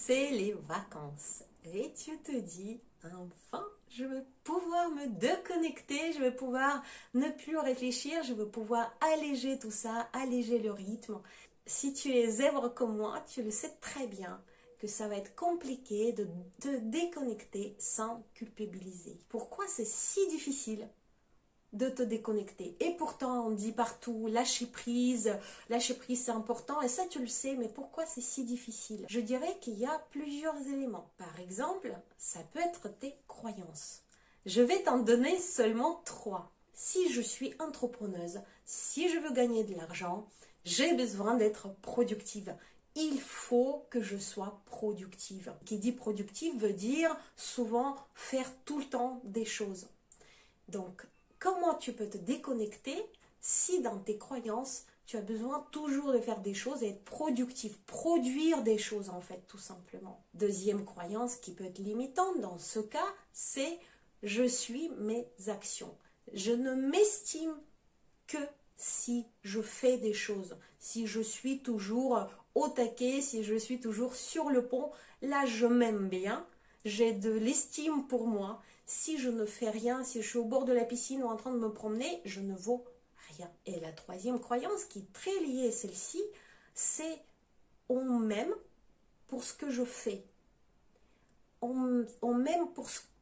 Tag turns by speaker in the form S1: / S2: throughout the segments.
S1: c'est les vacances. Et tu te dis, enfin, je vais pouvoir me déconnecter, je vais pouvoir ne plus réfléchir, je vais pouvoir alléger tout ça, alléger le rythme. Si tu es zèbre comme moi, tu le sais très bien que ça va être compliqué de te déconnecter sans culpabiliser. Pourquoi c'est si difficile de te déconnecter? Et pourtant on dit partout lâcher prise c'est important, et ça tu le sais, mais pourquoi c'est si difficile? Je dirais qu'il y a plusieurs éléments. Par exemple, ça peut être tes croyances. Je vais t'en donner seulement 3. Si je suis entrepreneuse, si je veux gagner de l'argent, j'ai besoin d'être productive. Il faut que je sois productive. Qui dit productive veut dire souvent faire tout le temps des choses. Donc, comment tu peux te déconnecter si dans tes croyances, tu as besoin toujours de faire des choses et être productif, produire des choses en fait, tout simplement. Deuxième croyance qui peut être limitante dans ce cas, c'est je suis mes actions. Je ne m'estime que si je fais des choses, si je suis toujours au taquet, si je suis toujours sur le pont, là je m'aime bien, j'ai de l'estime pour moi. Si je ne fais rien, si je suis au bord de la piscine ou en train de me promener, je ne vaux rien. Et la troisième croyance qui est très liée à celle-ci, c'est on m'aime pour ce que je fais. On m'aime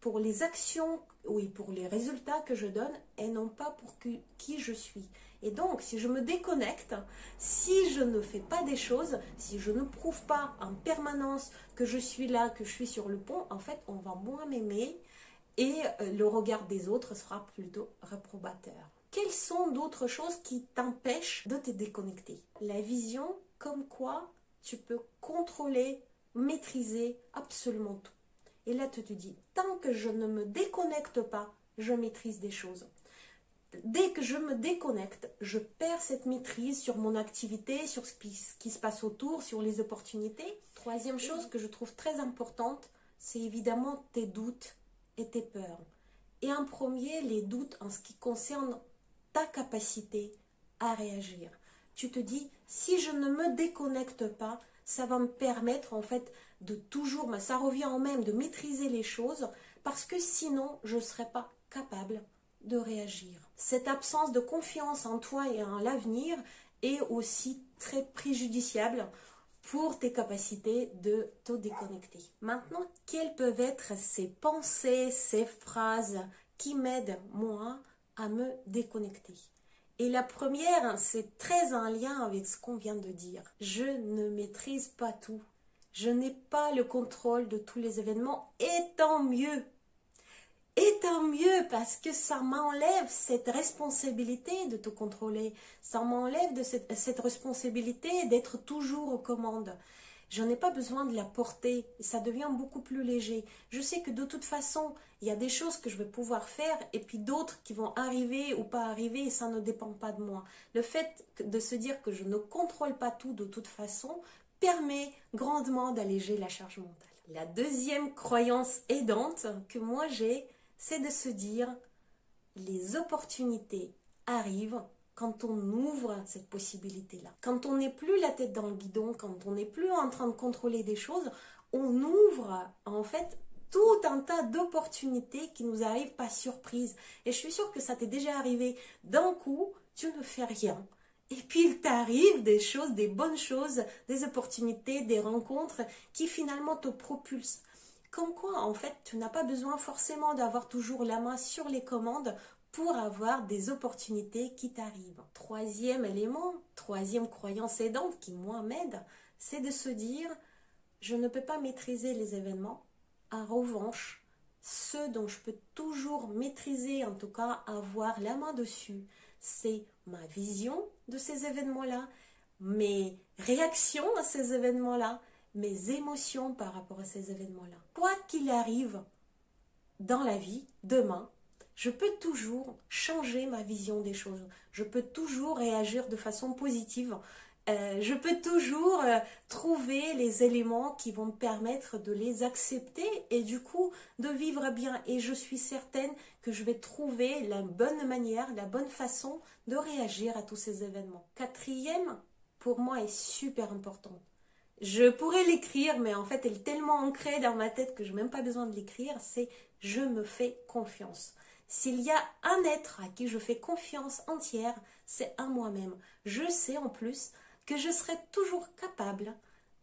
S1: pour les actions, oui, pour les résultats que je donne et non pas pour qui je suis. Et donc, si je me déconnecte, si je ne fais pas des choses, si je ne prouve pas en permanence que je suis là, que je suis sur le pont, en fait, on va moins m'aimer et le regard des autres sera plutôt réprobateur. Quelles sont d'autres choses qui t'empêchent de te déconnecter? La vision, comme quoi tu peux contrôler, maîtriser absolument tout. Et là, tu te dis, tant que je ne me déconnecte pas, je maîtrise des choses. Dès que je me déconnecte, je perds cette maîtrise sur mon activité, sur ce qui se passe autour, sur les opportunités. Troisième chose que je trouve très importante, c'est évidemment tes doutes et tes peurs. Et en premier, les doutes en ce qui concerne ta capacité à réagir. Tu te dis, si je ne me déconnecte pas, ça va me permettre en fait de toujours, ça revient en même, de maîtriser les choses, parce que sinon je ne serais pas capable de réagir. Cette absence de confiance en toi et en l'avenir est aussi très préjudiciable pour tes capacités de te déconnecter. Maintenant, quelles peuvent être ces pensées, ces phrases qui m'aident moi à me déconnecter? Et la première, c'est très en lien avec ce qu'on vient de dire. Je ne maîtrise pas tout. Je n'ai pas le contrôle de tous les événements, et tant mieux. Et tant mieux, parce que ça m'enlève cette responsabilité de te contrôler. Ça m'enlève de cette responsabilité d'être toujours aux commandes. Je n'ai pas besoin de la porter, ça devient beaucoup plus léger. Je sais que de toute façon, il y a des choses que je vais pouvoir faire et puis d'autres qui vont arriver ou pas arriver, et ça ne dépend pas de moi. Le fait de se dire que je ne contrôle pas tout de toute façon permet grandement d'alléger la charge mentale. La deuxième croyance aidante que moi j'ai, c'est de se dire les opportunités arrivent quand on ouvre cette possibilité-là. Quand on n'est plus la tête dans le guidon, quand on n'est plus en train de contrôler des choses, on ouvre en fait tout un tas d'opportunités qui nous arrivent par surprise. Et je suis sûre que ça t'est déjà arrivé. D'un coup, tu ne fais rien. Et puis il t'arrive des choses, des bonnes choses, des opportunités, des rencontres qui finalement te propulsent. Comme quoi, en fait, tu n'as pas besoin forcément d'avoir toujours la main sur les commandes pour avoir des opportunités qui t'arrivent. Troisième élément, troisième croyance aidante qui, moi, m'aide, c'est de se dire, je ne peux pas maîtriser les événements. En revanche, ce dont je peux toujours maîtriser, en tout cas avoir la main dessus, c'est ma vision de ces événements-là, mes réactions à ces événements-là, mes émotions par rapport à ces événements-là. Quoi qu'il arrive dans la vie, demain, je peux toujours changer ma vision des choses. Je peux toujours réagir de façon positive. Je peux toujours trouver les éléments qui vont me permettre de les accepter et du coup de vivre bien. Et je suis certaine que je vais trouver la bonne manière, la bonne façon de réagir à tous ces événements. Quatrième, pour moi, est super important. Je pourrais l'écrire, mais en fait, elle est tellement ancrée dans ma tête que je n'ai même pas besoin de l'écrire. C'est « je me fais confiance ». S'il y a un être à qui je fais confiance entière, c'est à moi-même. Je sais en plus que je serai toujours capable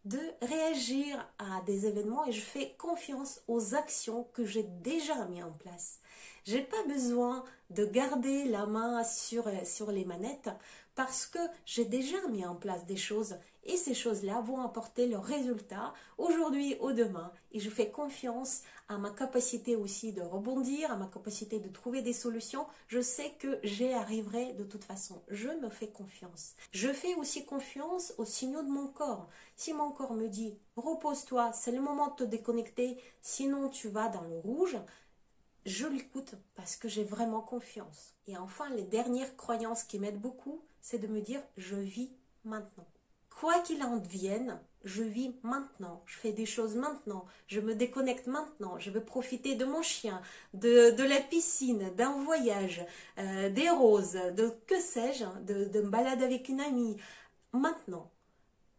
S1: de réagir à des événements et je fais confiance aux actions que j'ai déjà mis en place. J'ai pas besoin de garder la main sur les manettes parce que j'ai déjà mis en place des choses et ces choses-là vont apporter leurs résultats aujourd'hui ou demain. Et je fais confiance à ma capacité aussi de rebondir, à ma capacité de trouver des solutions. Je sais que j'y arriverai de toute façon. Je me fais confiance. Je fais aussi confiance aux signaux de mon corps. Si mon corps me dit « repose-toi, c'est le moment de te déconnecter, sinon tu vas dans le rouge », je l'écoute parce que j'ai vraiment confiance. Et enfin, les dernières croyances qui m'aident beaucoup, c'est de me dire « je vis maintenant ». Quoi qu'il en devienne, je vis maintenant, je fais des choses maintenant, je me déconnecte maintenant, je veux profiter de mon chien, de la piscine, d'un voyage, des roses, de que sais-je, de me balader avec une amie, maintenant,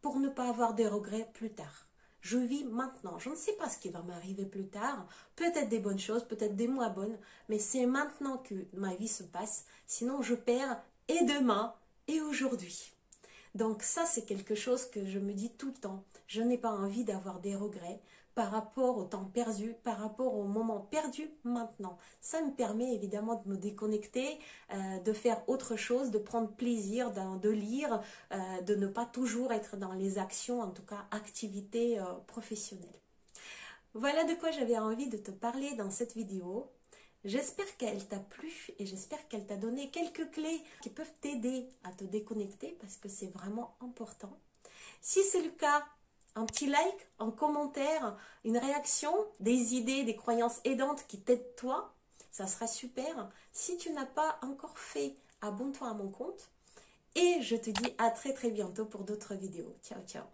S1: pour ne pas avoir des regrets plus tard. Je vis maintenant, je ne sais pas ce qui va m'arriver plus tard, peut-être des bonnes choses, peut-être des moins bonnes, mais c'est maintenant que ma vie se passe, sinon je perds et demain et aujourd'hui. Donc ça, c'est quelque chose que je me dis tout le temps. Je n'ai pas envie d'avoir des regrets par rapport au temps perdu, par rapport au moment perdu maintenant. Ça me permet évidemment de me déconnecter, de faire autre chose, de prendre plaisir, de lire, de ne pas toujours être dans les actions, en tout cas activités professionnelles. Voilà de quoi j'avais envie de te parler dans cette vidéo. J'espère qu'elle t'a plu et j'espère qu'elle t'a donné quelques clés qui peuvent t'aider à te déconnecter parce que c'est vraiment important. Si c'est le cas, un petit like, un commentaire, une réaction, des idées, des croyances aidantes qui t'aident toi, ça sera super. Si tu n'as pas encore fait, abonne-toi à mon compte et je te dis à très bientôt pour d'autres vidéos. Ciao, ciao.